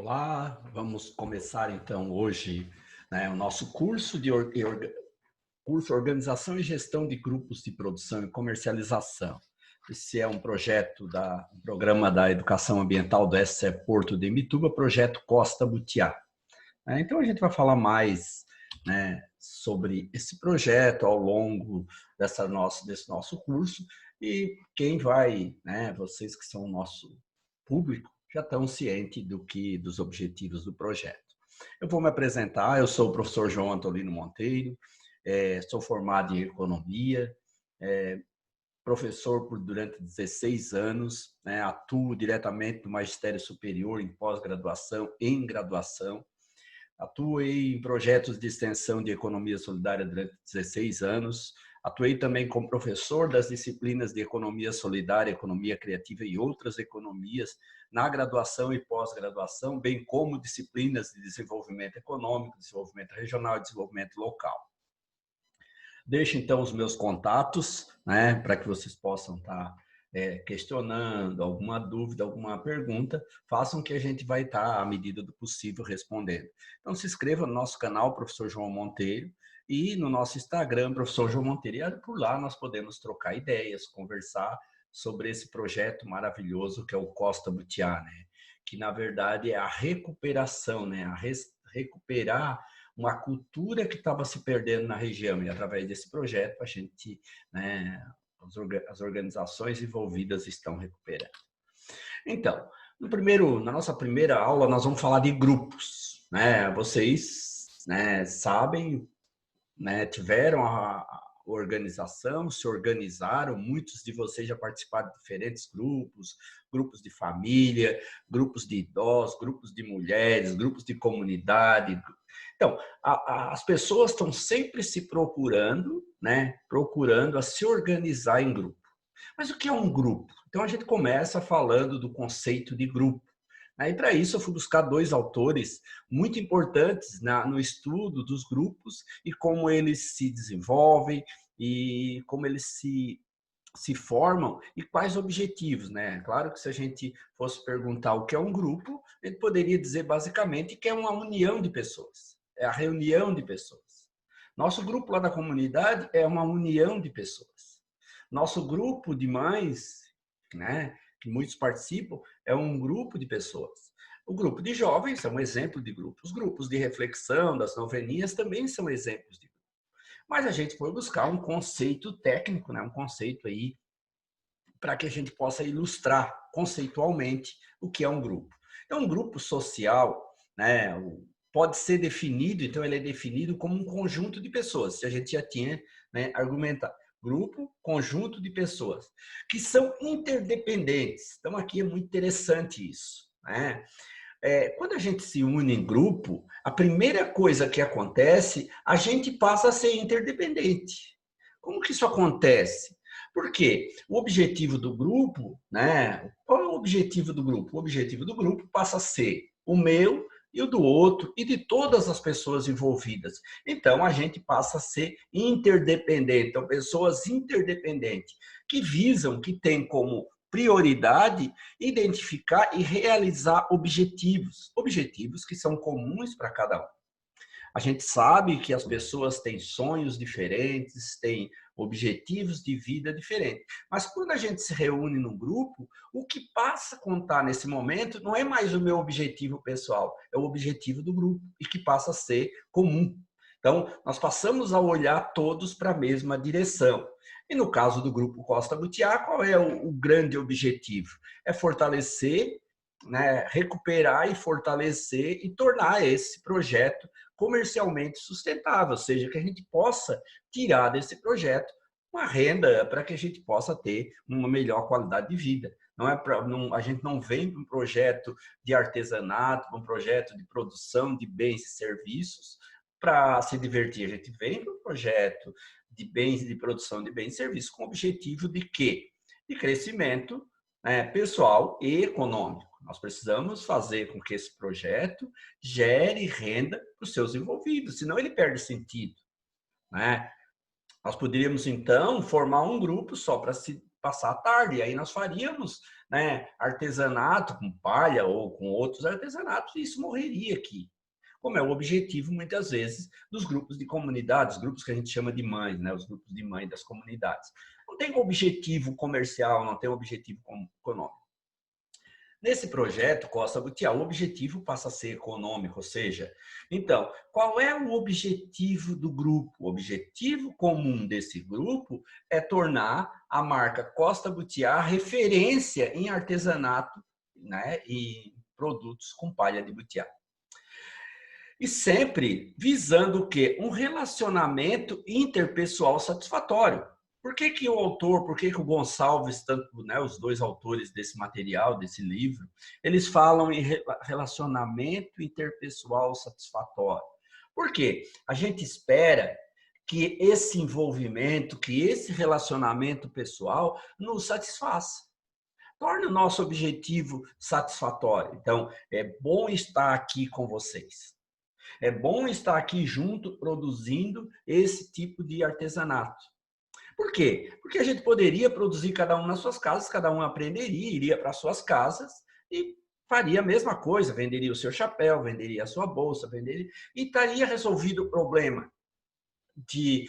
Olá, vamos começar então hoje, o nosso curso de curso Organização e Gestão de Grupos de Produção e Comercialização. Esse é um projeto do Programa da Educação Ambiental do SCE Porto de Imbituba, projeto Costa Butiá. Então a gente vai falar mais, sobre esse projeto ao longo desse nosso curso, e quem vai, vocês que são o nosso público, já estão cientes dos objetivos do projeto. Eu vou me apresentar, eu sou o professor João Antolino Monteiro, sou formado em economia, professor durante 16 anos, atuo diretamente no magistério superior em pós-graduação, em graduação, atuei em projetos de extensão de economia solidária durante 16 anos. Atuei também como professor das disciplinas de economia solidária, economia criativa e outras economias na graduação e pós-graduação, bem como disciplinas de desenvolvimento econômico, desenvolvimento regional e desenvolvimento local. Deixo então os meus contatos, para que vocês possam estar questionando alguma dúvida, alguma pergunta, façam que a gente vai estar, à medida do possível, respondendo. Então, se inscreva no nosso canal, Professor João Monteiro, e no nosso Instagram, Professor João Monteiro. E por lá nós podemos trocar ideias, conversar sobre esse projeto maravilhoso que é o Costa Butiá, que, na verdade, é a recuperação, recuperar uma cultura que estava se perdendo na região. E, através desse projeto, a gente, as organizações envolvidas estão recuperando. Então, na nossa primeira aula, nós vamos falar de grupos. Vocês sabem, tiveram a organização, se organizaram, muitos de vocês já participaram de diferentes grupos, grupos de família, grupos de idosos, grupos de mulheres, grupos de comunidade. Então, as pessoas estão sempre se procurando a se organizar em grupo. Mas o que é um grupo? Então, a gente começa falando do conceito de grupo. E para isso eu fui buscar dois autores muito importantes no estudo dos grupos e como eles se desenvolvem e como eles se formam e quais objetivos. Claro que se a gente fosse perguntar o que é um grupo, ele poderia dizer basicamente que é uma união de pessoas, é a reunião de pessoas. Nosso grupo lá da comunidade é uma união de pessoas. Nosso grupo de mães, que muitos participam, é um grupo de pessoas. O grupo de jovens é um exemplo de grupo. Os grupos de reflexão, das noveninhas, também são exemplos de grupo. Mas a gente foi buscar um conceito técnico, um conceito aí, para que a gente possa ilustrar conceitualmente o que é um grupo. Então, um grupo social, pode ser definido, então ele é definido como um conjunto de pessoas, se a gente já tinha argumentado. Grupo, conjunto de pessoas, que são interdependentes. Então, aqui é muito interessante isso. Quando a gente se une em grupo, a primeira coisa que acontece, a gente passa a ser interdependente. Como que isso acontece? Porque o objetivo do grupo, qual é o objetivo do grupo? O objetivo do grupo passa a ser o meu e o do outro e de todas as pessoas envolvidas. Então, a gente passa a ser interdependente. Então, pessoas interdependentes que visam, que têm como prioridade identificar e realizar objetivos que são comuns para cada um. A gente sabe que as pessoas têm sonhos diferentes, têm objetivos de vida diferentes. Mas quando a gente se reúne num grupo, o que passa a contar nesse momento não é mais o meu objetivo pessoal, é o objetivo do grupo e que passa a ser comum. Então, nós passamos a olhar todos para a mesma direção. E no caso do Grupo Costa Butiá, qual é o grande objetivo? É fortalecer, recuperar e fortalecer e tornar esse projeto comercialmente sustentável, ou seja, que a gente possa tirar desse projeto uma renda para que a gente possa ter uma melhor qualidade de vida. A gente não vem para um projeto de artesanato, para um projeto de produção de bens e serviços para se divertir. A gente vem para um projeto de bens, de produção de bens e serviços com o objetivo de quê? De crescimento pessoal e econômico. Nós precisamos fazer com que esse projeto gere renda para os seus envolvidos, senão ele perde sentido. Nós poderíamos, então, formar um grupo só para se passar a tarde, e aí nós faríamos né, artesanato com palha ou com outros artesanatos, isso morreria aqui. Como é o objetivo, muitas vezes, dos grupos de comunidades, grupos que a gente chama de mães, né, os grupos de mães das comunidades. Não tem objetivo comercial, não tem objetivo econômico. Nesse projeto Costa Butiá, o objetivo passa a ser econômico, ou seja, então, qual é o objetivo do grupo? O objetivo comum desse grupo é tornar a marca Costa Butiá referência em artesanato, né, e produtos com palha de butiá. E sempre visando o quê? Um relacionamento interpessoal satisfatório. Por que que o autor, por que que o Gonçalves, tanto, né, os dois autores desse material, desse livro, eles falam em relacionamento interpessoal satisfatório? Por quê? A gente espera que esse envolvimento, que esse relacionamento pessoal nos satisfaça. Torne o nosso objetivo satisfatório. Então, é bom estar aqui com vocês. É bom estar aqui junto, produzindo esse tipo de artesanato. Por quê? Porque a gente poderia produzir cada um nas suas casas, cada um aprenderia, iria para as suas casas e faria a mesma coisa, venderia o seu chapéu, venderia a sua bolsa, venderia, e estaria resolvido o problema de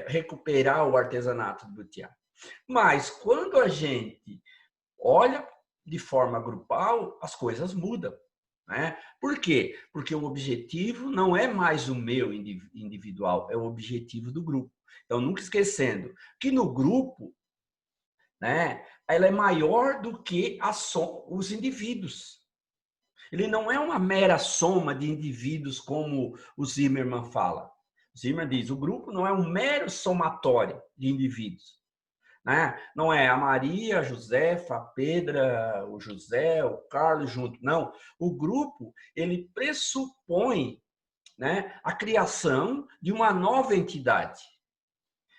recuperar o artesanato do butiá. Mas quando a gente olha de forma grupal, as coisas mudam. Né? Por quê? Porque o objetivo não é mais o meu individual, é o objetivo do grupo. Então, nunca esquecendo que no grupo, né, ela é maior do que os indivíduos. Ele não é uma mera soma de indivíduos, como o Zimmermann fala. O Zimmermann diz, o grupo não é um mero somatório de indivíduos. Né? Não é a Maria, a Josefa, a Pedra, o José, o Carlos junto. Não. O grupo, ele pressupõe, né, a criação de uma nova entidade.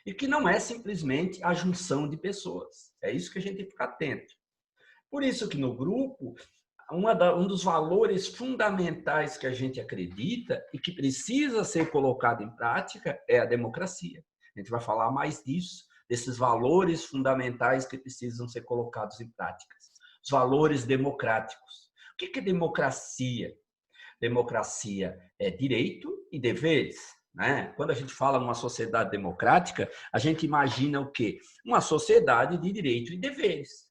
E que não é simplesmente a junção de pessoas. É isso que a gente tem que ficar atento. Por isso que no grupo, um dos valores fundamentais que a gente acredita e que precisa ser colocado em prática é a democracia. A gente vai falar mais disso, desses valores fundamentais que precisam ser colocados em práticas. Os valores democráticos. O que é democracia? Democracia é direito e deveres. Né? Quando a gente fala numa sociedade democrática, a gente imagina o quê? Uma sociedade de direito e deveres.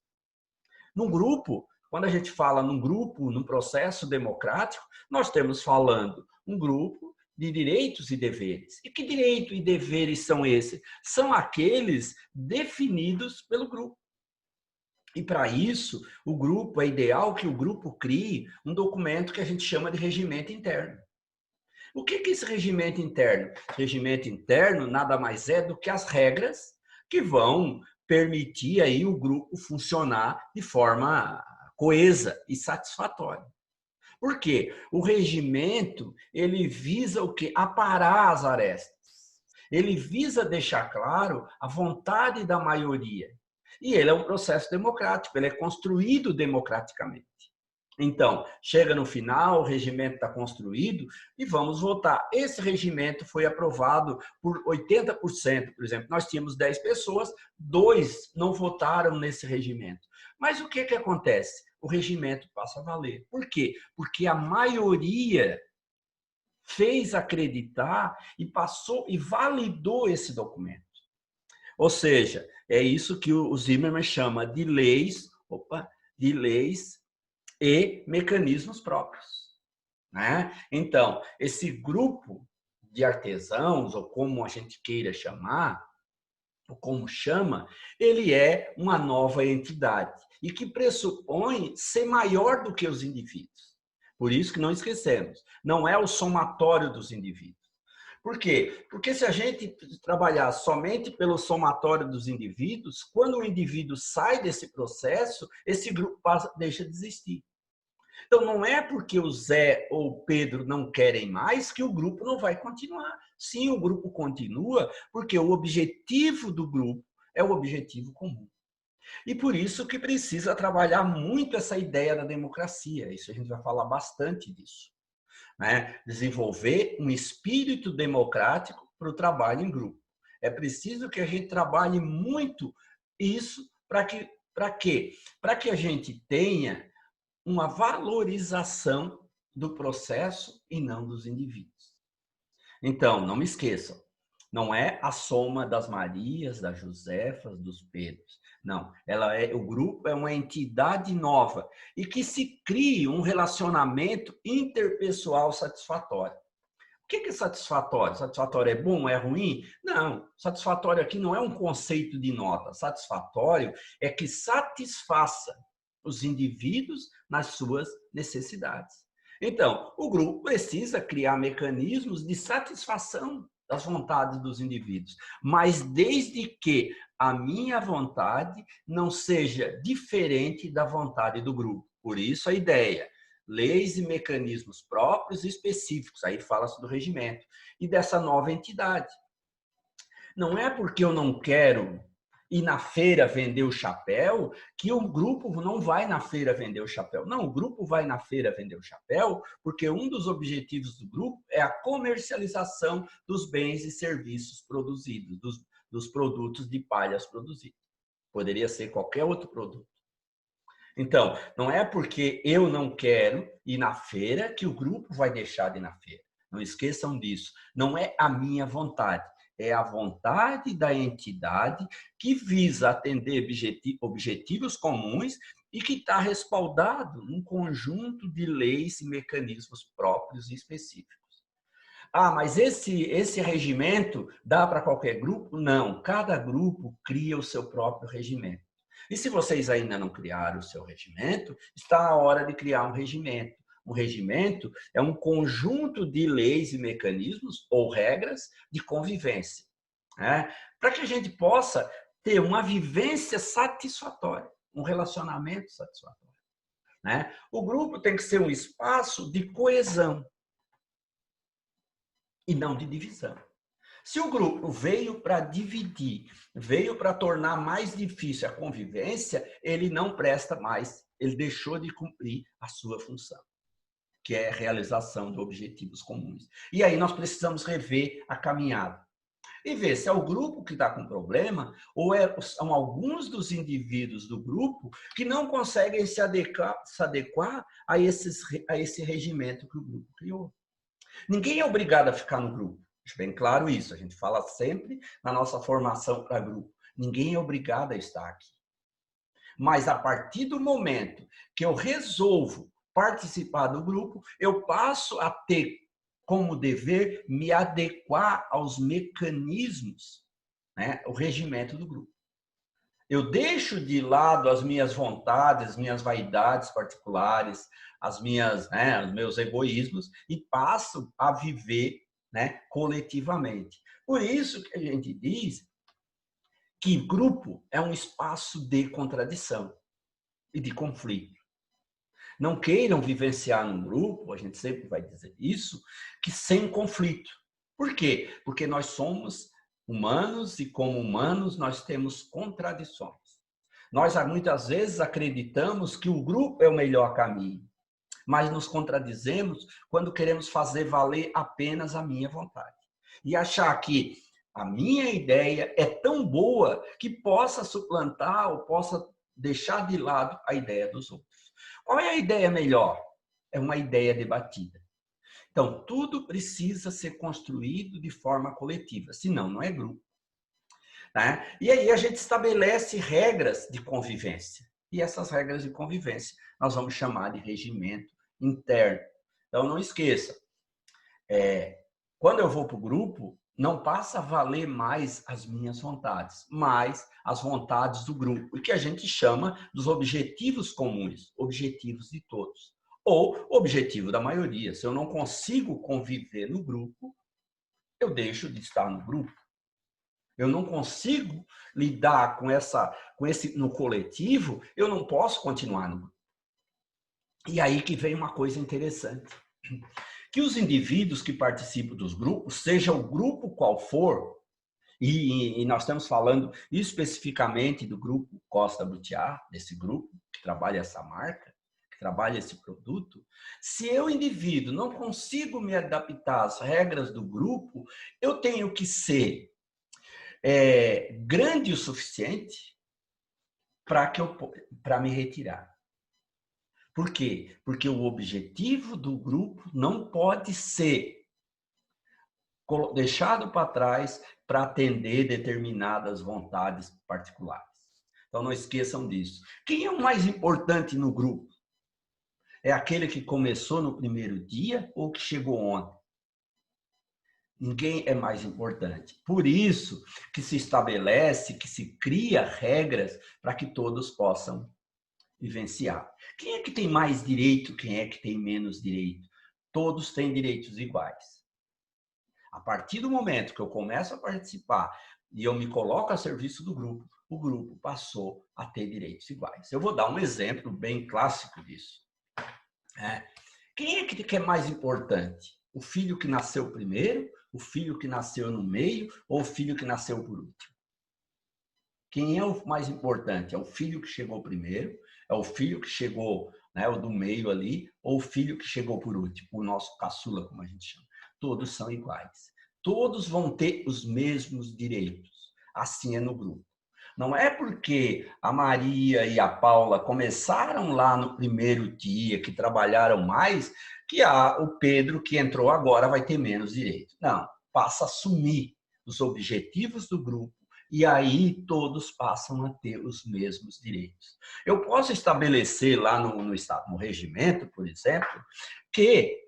Num grupo, quando a gente fala num grupo, num processo democrático, nós estamos falando um grupo de direitos e deveres. E que direitos e deveres são esses? São aqueles definidos pelo grupo. E para isso, o grupo, é ideal que o grupo crie um documento que a gente chama de regimento interno. O que é esse regimento interno? Regimento interno nada mais é do que as regras que vão permitir aí o grupo funcionar de forma coesa e satisfatória. Por quê? O regimento, ele visa o quê? Aparar as arestas. Ele visa deixar claro a vontade da maioria. E ele é um processo democrático, ele é construído democraticamente. Então, chega no final, o regimento está construído e vamos votar. Esse regimento foi aprovado por 80%, por exemplo. Nós tínhamos 10 pessoas, 2 não votaram nesse regimento. Mas o que acontece? O regimento passa a valer. Por quê? Porque a maioria fez acreditar e passou e validou esse documento. Ou seja, é isso que o Zimmermann chama de leis e mecanismos próprios. Né? Então, esse grupo de artesãos, ou como a gente queira chamar, ou como chama, ele é uma nova entidade e que pressupõe ser maior do que os indivíduos. Por isso que não esquecemos, não é o somatório dos indivíduos. Por quê? Porque se a gente trabalhar somente pelo somatório dos indivíduos, quando o indivíduo sai desse processo, esse grupo deixa de existir. Então, não é porque o Zé ou o Pedro não querem mais que o grupo não vai continuar. Sim, o grupo continua, porque o objetivo do grupo é o objetivo comum. E por isso que precisa trabalhar muito essa ideia da democracia. Isso a gente vai falar bastante disso. Né? Desenvolver um espírito democrático para o trabalho em grupo. É preciso que a gente trabalhe muito isso para que Para quê? Para que a gente tenha uma valorização do processo e não dos indivíduos. Então, não me esqueçam, não é a soma das Marias, das Josefas, dos Pedros. Não, o grupo é uma entidade nova e que se crie um relacionamento interpessoal satisfatório. O que é satisfatório? Satisfatório é bom, é ruim? Não, satisfatório aqui não é um conceito de nota. Satisfatório é que satisfaça os indivíduos nas suas necessidades. Então, o grupo precisa criar mecanismos de satisfação das vontades dos indivíduos, mas desde que a minha vontade não seja diferente da vontade do grupo. Por isso a ideia, leis e mecanismos próprios e específicos, aí fala-se do regimento, e dessa nova entidade. Não é porque eu não quero ir na feira vender o chapéu que o grupo não vai na feira vender o chapéu. Não, o grupo vai na feira vender o chapéu porque um dos objetivos do grupo é a comercialização dos bens e serviços produzidos, dos produtos de palhas produzidos. Poderia ser qualquer outro produto. Então, não é porque eu não quero ir na feira que o grupo vai deixar de ir na feira. Não esqueçam disso. Não é a minha vontade. É a vontade da entidade que visa atender objetivos comuns e que está respaldado num conjunto de leis e mecanismos próprios e específicos. Ah, mas esse regimento dá para qualquer grupo? Não, cada grupo cria o seu próprio regimento. E se vocês ainda não criaram o seu regimento, está a hora de criar um regimento. Um regimento é um conjunto de leis e mecanismos ou regras de convivência, né? Para que a gente possa ter uma vivência satisfatória, um relacionamento satisfatório, né? O grupo tem que ser um espaço de coesão e não de divisão. Se o grupo veio para dividir, veio para tornar mais difícil a convivência, ele não presta mais, ele deixou de cumprir a sua função, que é a realização de objetivos comuns. E aí nós precisamos rever a caminhada e ver se é o grupo que está com problema ou são alguns dos indivíduos do grupo que não conseguem se adequar a esse regimento que o grupo criou. Ninguém é obrigado a ficar no grupo. Deixa bem claro isso. A gente fala sempre na nossa formação para grupo. Ninguém é obrigado a estar aqui. Mas a partir do momento que eu resolvo participar do grupo, eu passo a ter como dever me adequar aos mecanismos, né, o regimento do grupo. Eu deixo de lado as minhas vontades, as minhas vaidades particulares, os meus egoísmos e passo a viver, né, coletivamente. Por isso que a gente diz que grupo é um espaço de contradição e de conflito. Não queiram vivenciar num grupo, a gente sempre vai dizer isso, que sem conflito. Por quê? Porque nós somos humanos e como humanos nós temos contradições. Nós muitas vezes acreditamos que o grupo é o melhor caminho, mas nos contradizemos quando queremos fazer valer apenas a minha vontade. E achar que a minha ideia é tão boa que possa suplantar ou possa deixar de lado a ideia dos outros. Qual é a ideia melhor? É uma ideia debatida. Então, tudo precisa ser construído de forma coletiva, senão não é grupo. Né? E aí a gente estabelece regras de convivência. E essas regras de convivência nós vamos chamar de regimento interno. Então, não esqueça, quando eu vou para o grupo, não passa a valer mais as minhas vontades, mas as vontades do grupo, e que a gente chama dos objetivos comuns, objetivos de todos, ou objetivo da maioria. Se eu não consigo conviver no grupo, eu deixo de estar no grupo. Eu não consigo lidar com esse no coletivo, eu não posso continuar no grupo. E aí que vem uma coisa interessante. Que os indivíduos que participam dos grupos, seja o grupo qual for, e nós estamos falando especificamente do grupo Costa Butiá, desse grupo que trabalha essa marca, que trabalha esse produto, se eu, indivíduo, não consigo me adaptar às regras do grupo, eu tenho que ser grande o suficiente para me retirar. Por quê? Porque o objetivo do grupo não pode ser deixado para trás para atender determinadas vontades particulares. Então, não esqueçam disso. Quem é o mais importante no grupo? É aquele que começou no primeiro dia ou que chegou ontem? Ninguém é mais importante. Por isso que se estabelece, que se cria regras para que todos possam vivenciar. Quem é que tem mais direito, quem é que tem menos direito? Todos têm direitos iguais. A partir do momento que eu começo a participar e eu me coloco a serviço do grupo, o grupo passou a ter direitos iguais. Eu vou dar um exemplo bem clássico disso. Quem é que é mais importante? O filho que nasceu primeiro, o filho que nasceu no meio ou o filho que nasceu por último? Quem é o mais importante? É o filho que chegou primeiro, é o filho que chegou, né, o do meio ali, ou o filho que chegou por último, o nosso caçula, como a gente chama. Todos são iguais. Todos vão ter os mesmos direitos. Assim é no grupo. Não é porque a Maria e a Paula começaram lá no primeiro dia, que trabalharam mais, que o Pedro, que entrou agora, vai ter menos direitos. Não, passa a assumir os objetivos do grupo e aí todos passam a ter os mesmos direitos. Eu posso estabelecer lá no regimento, por exemplo, que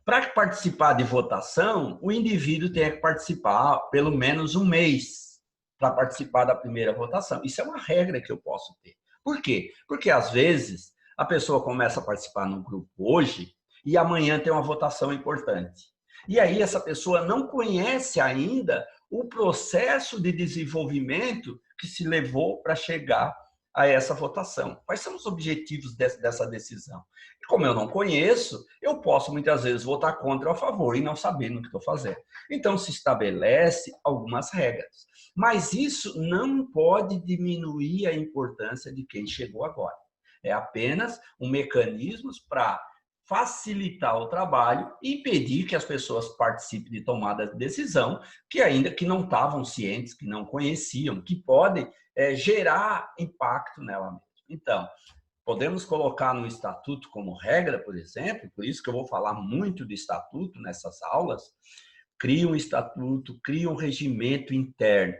para participar de votação, o indivíduo tem que participar pelo menos um mês para participar da primeira votação. Isso é uma regra que eu posso ter. Por quê? Porque, às vezes, a pessoa começa a participar num grupo hoje e amanhã tem uma votação importante. E aí essa pessoa não conhece ainda o processo de desenvolvimento que se levou para chegar a essa votação. Quais são os objetivos dessa decisão? E como eu não conheço, eu posso muitas vezes votar contra ou a favor e não saber no que estou fazendo. Então se estabelece algumas regras. Mas isso não pode diminuir a importância de quem chegou agora. É apenas um mecanismo para facilitar o trabalho e impedir que as pessoas participem de tomada de decisão que ainda que não estavam cientes, que não conheciam, que podem gerar impacto nela mesma. Então, podemos colocar no estatuto como regra, por exemplo, por isso que eu vou falar muito de estatuto nessas aulas, cria um estatuto, cria um regimento interno.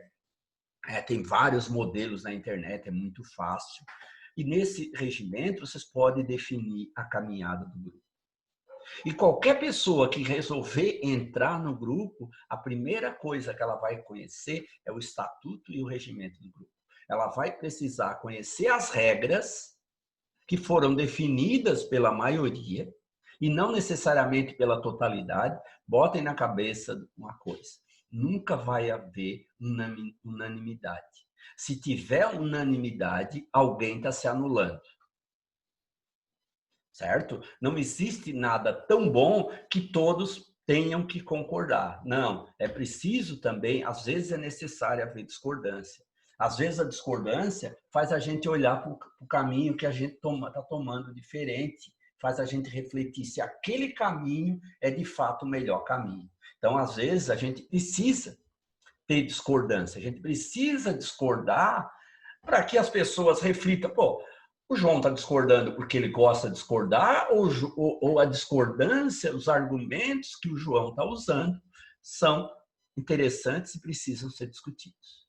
Tem vários modelos na internet, é muito fácil. E nesse regimento, vocês podem definir a caminhada do grupo. E qualquer pessoa que resolver entrar no grupo, a primeira coisa que ela vai conhecer é o estatuto e o regimento do grupo. Ela vai precisar conhecer as regras que foram definidas pela maioria e não necessariamente pela totalidade. Botem na cabeça uma coisa: nunca vai haver unanimidade. Se tiver unanimidade, alguém está se anulando. Certo? Não existe nada tão bom que todos tenham que concordar. Não, é preciso também, às vezes é necessário haver discordância. Às vezes a discordância faz a gente olhar para o caminho que a gente está tomando diferente, faz a gente refletir se aquele caminho é de fato o melhor caminho. Então, às vezes, a gente precisa ter discordância, a gente precisa discordar para que as pessoas reflitam, pô, o João está discordando porque ele gosta de discordar ou a discordância, os argumentos que o João está usando são interessantes e precisam ser discutidos.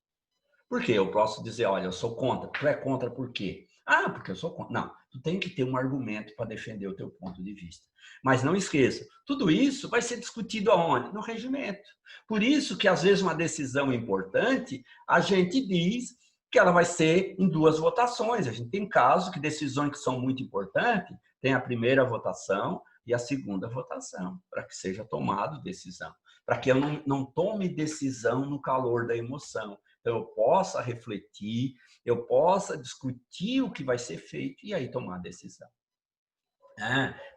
Por quê? Eu posso dizer, olha, eu sou contra. Tu é contra por quê? Ah, porque eu sou contra. Não, tu tem que ter um argumento para defender o teu ponto de vista. Mas não esqueça, tudo isso vai ser discutido aonde? No regimento. Por isso que, às vezes, uma decisão importante, a gente diz que ela vai ser em 2 votações. A gente tem casos que decisões que são muito importantes, tem a primeira votação e a segunda votação, para que seja tomada decisão. Para que eu não tome decisão no calor da emoção. Então, eu possa refletir, eu possa discutir o que vai ser feito e aí tomar a decisão.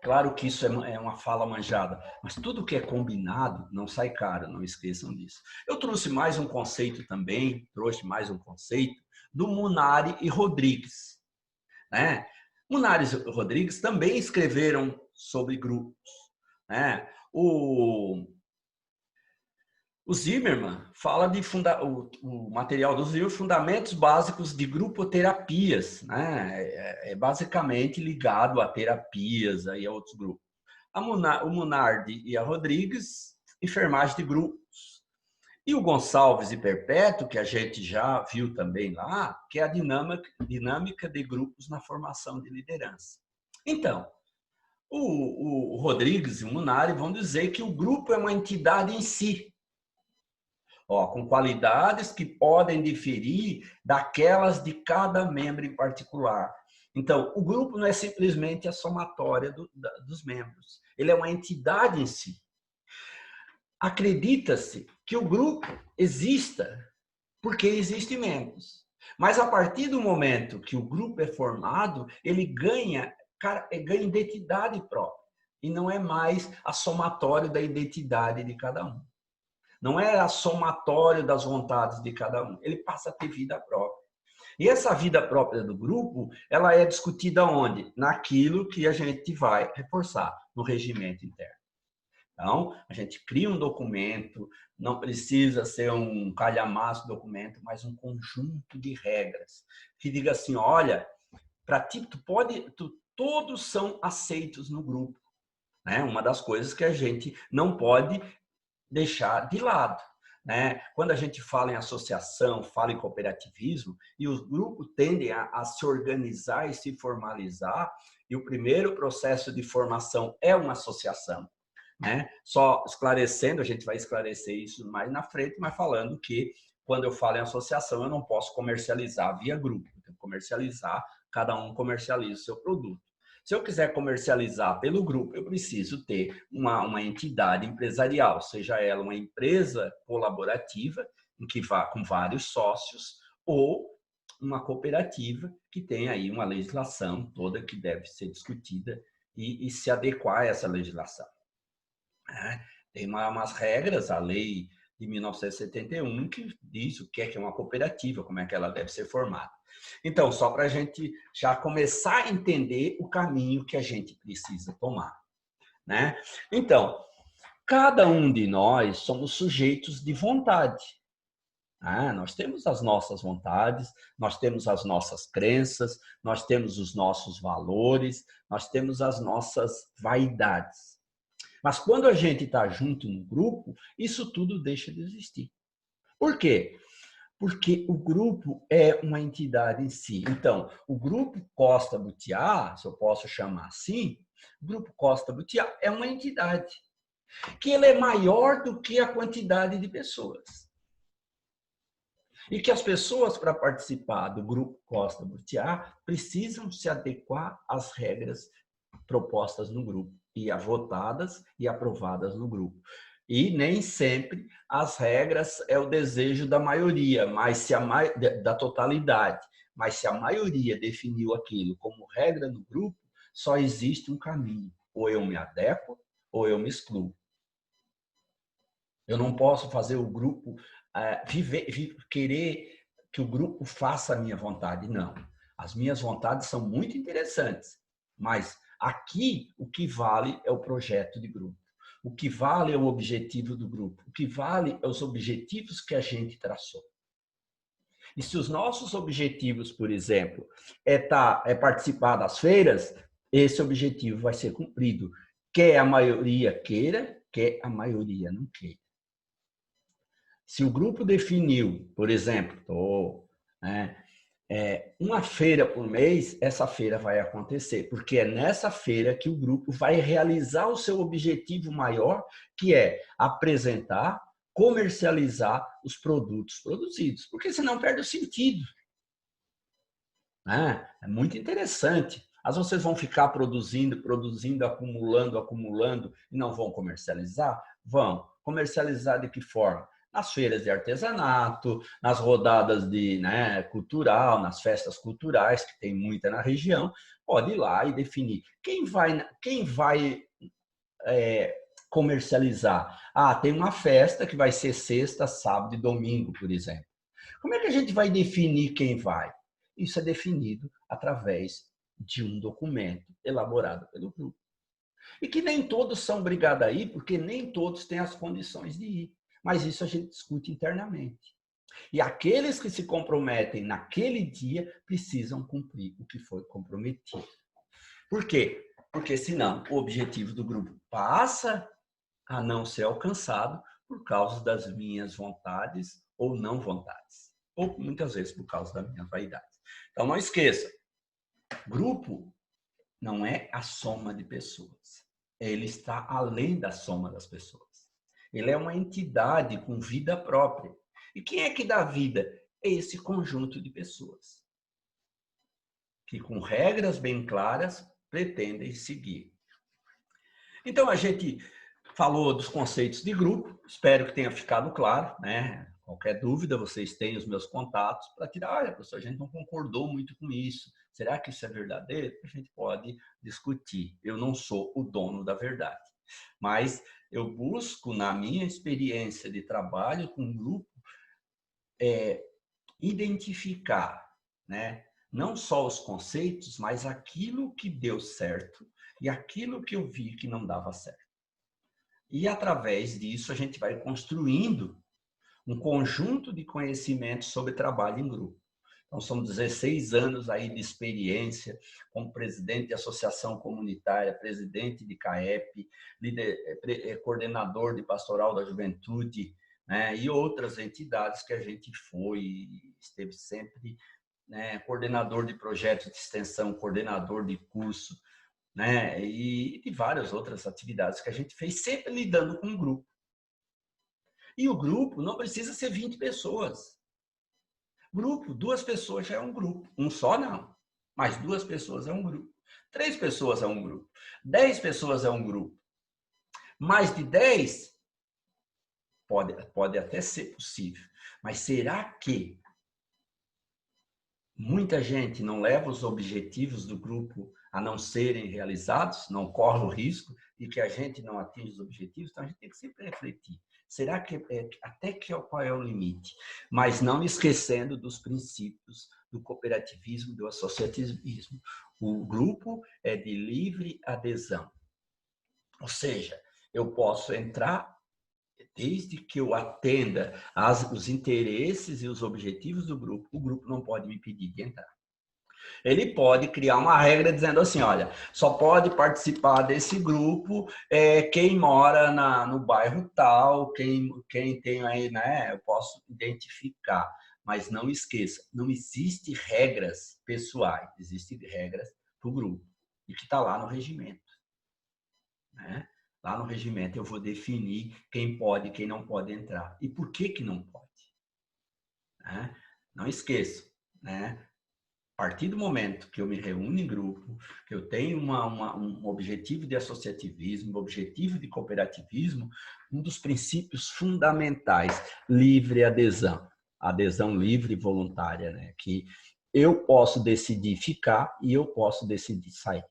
Claro que isso é uma fala manjada, mas tudo que é combinado não sai caro, não esqueçam disso. Eu trouxe mais um conceito também, do Munari e Rodrigues. Munari e Rodrigues também escreveram sobre grupos. O O Zimmermann fala de o material do Zimmermann, fundamentos básicos de grupoterapias, né? É basicamente ligado a terapias e a outros grupos. O Munardi e a Rodrigues, enfermagem de grupos. E o Gonçalves e Perpétuo, que a gente já viu também lá, que é a dinâmica de grupos na formação de liderança. Então, o Rodrigues e o Munari vão dizer que o grupo é uma entidade em si, com qualidades que podem diferir daquelas de cada membro em particular. Então, o grupo não é simplesmente a somatória dos membros, ele é uma entidade em si. Acredita-se que o grupo exista porque existem membros. Mas a partir do momento que o grupo é formado, ele ganha identidade própria. E não é mais a somatório da identidade de cada um. Não é a somatório das vontades de cada um. Ele passa a ter vida própria. E essa vida própria do grupo, ela é discutida onde? Naquilo que a gente vai reforçar, no regimento interno. Então, a gente cria um documento, não precisa ser um calhamaço documento, mas um conjunto de regras que diga assim, olha, para ti todos são aceitos no grupo, né? Uma das coisas que a gente não pode deixar de lado, né? Quando a gente fala em associação, fala em cooperativismo, e os grupos tendem a se organizar e se formalizar, e o primeiro processo de formação é uma associação. Né? Só esclarecendo, a gente vai esclarecer isso mais na frente, mas falando que quando eu falo em associação, eu não posso comercializar via grupo. Eu tenho que comercializar, cada um comercializa o seu produto. Se eu quiser comercializar pelo grupo, eu preciso ter uma entidade empresarial, seja ela uma empresa colaborativa, em que vá com vários sócios, ou uma cooperativa que tem aí uma legislação toda que deve ser discutida e se adequar a essa legislação. Tem umas regras, a lei de 1971, que diz o que é uma cooperativa, como é que ela deve ser formada. Então, só para a gente já começar a entender o caminho que a gente precisa tomar. Né? Então, cada um de nós somos sujeitos de vontade. Nós temos as nossas vontades, nós temos as nossas crenças, nós temos os nossos valores, nós temos as nossas vaidades. Mas quando a gente está junto no grupo, isso tudo deixa de existir. Por quê? Porque o grupo é uma entidade em si. Então, o grupo Costa Butiá, se eu posso chamar assim, o grupo Costa Butiá é uma entidade que ele é maior do que a quantidade de pessoas. E que as pessoas, para participar do grupo Costa Butiá, precisam se adequar às regras propostas no grupo, e votadas e aprovadas no grupo. E nem sempre as regras é o desejo da maioria, mas da totalidade. Mas se a maioria definiu aquilo como regra no grupo, só existe um caminho. Ou eu me adequo, ou eu me excluo. Eu não posso fazer o grupo querer que o grupo faça a minha vontade. Não. As minhas vontades são muito interessantes, mas aqui o que vale é o projeto de grupo. O que vale é o objetivo do grupo. O que vale é os objetivos que a gente traçou. E se os nossos objetivos, por exemplo, é participar das feiras, esse objetivo vai ser cumprido. Quer a maioria queira, quer a maioria não queira. Se o grupo definiu, por exemplo, uma feira por mês, essa feira vai acontecer, porque é nessa feira que o grupo vai realizar o seu objetivo maior, que é apresentar, comercializar os produtos produzidos, porque senão perde o sentido. É muito interessante. Às vezes vocês vão ficar produzindo, acumulando e não vão comercializar? Vão. Comercializar de que forma? Nas feiras de artesanato, nas rodadas de cultural, nas festas culturais, que tem muita na região, pode ir lá e definir. Quem vai comercializar? Tem uma festa que vai ser sexta, sábado e domingo, por exemplo. Como é que a gente vai definir quem vai? Isso é definido através de um documento elaborado pelo grupo. E que nem todos são obrigados a ir, porque nem todos têm as condições de ir. mas isso a gente discute internamente. E aqueles que se comprometem naquele dia precisam cumprir o que foi comprometido. Por quê? Porque senão o objetivo do grupo passa a não ser alcançado por causa das minhas vontades ou não vontades. Ou muitas vezes por causa da minha vaidade. Então não esqueça, grupo não é a soma de pessoas. Ele está além da soma das pessoas. Ele é uma entidade com vida própria. E quem é que dá vida? É esse conjunto de pessoas que, com regras bem claras, pretendem seguir. Então, a gente falou dos conceitos de grupo, espero que tenha ficado claro, né? Qualquer dúvida, vocês têm os meus contatos para tirar. Olha, professor, a gente não concordou muito com isso. Será que isso é verdadeiro? A gente pode discutir. Eu não sou o dono da verdade. Mas eu busco, na minha experiência de trabalho com um grupo, identificar, né? Não só os conceitos, mas aquilo que deu certo e aquilo que eu vi que não dava certo. E através disso a gente vai construindo um conjunto de conhecimentos sobre trabalho em grupo. Então, são 16 anos aí de experiência como presidente de associação comunitária, presidente de CAEP, coordenador de pastoral da juventude, né, e outras entidades que a gente foi, esteve sempre, né, coordenador de projetos de extensão, coordenador de curso, né, e de várias outras atividades que a gente fez, sempre lidando com um grupo. E o grupo não precisa ser 20 pessoas. Grupo, 2 pessoas já é um grupo. Um só não. Mas 2 pessoas é um grupo. 3 pessoas é um grupo. 10 pessoas é um grupo. Mais de 10 pode até ser possível. Mas será que muita gente não leva os objetivos do grupo a não serem realizados? Não corre o risco de que a gente não atinja os objetivos? Então a gente tem que sempre refletir. Será que até qual é o limite? Mas não esquecendo dos princípios do cooperativismo e do associativismo. O grupo é de livre adesão. Ou seja, eu posso entrar desde que eu atenda os interesses e os objetivos do grupo. O grupo não pode me impedir de entrar. Ele pode criar uma regra dizendo assim, olha, só pode participar desse grupo quem mora no bairro tal, quem tem aí, né? Eu posso identificar, mas não esqueça, não existe regras pessoais, existem regras para o grupo e que está lá no regimento, né? Lá no regimento eu vou definir quem pode e quem não pode entrar e por que não pode, né? Não esqueça, né? A partir do momento que eu me reúno em grupo, que eu tenho um objetivo de associativismo, um objetivo de cooperativismo, um dos princípios fundamentais, livre adesão. Adesão livre e voluntária, né? Que eu posso decidir ficar e eu posso decidir sair.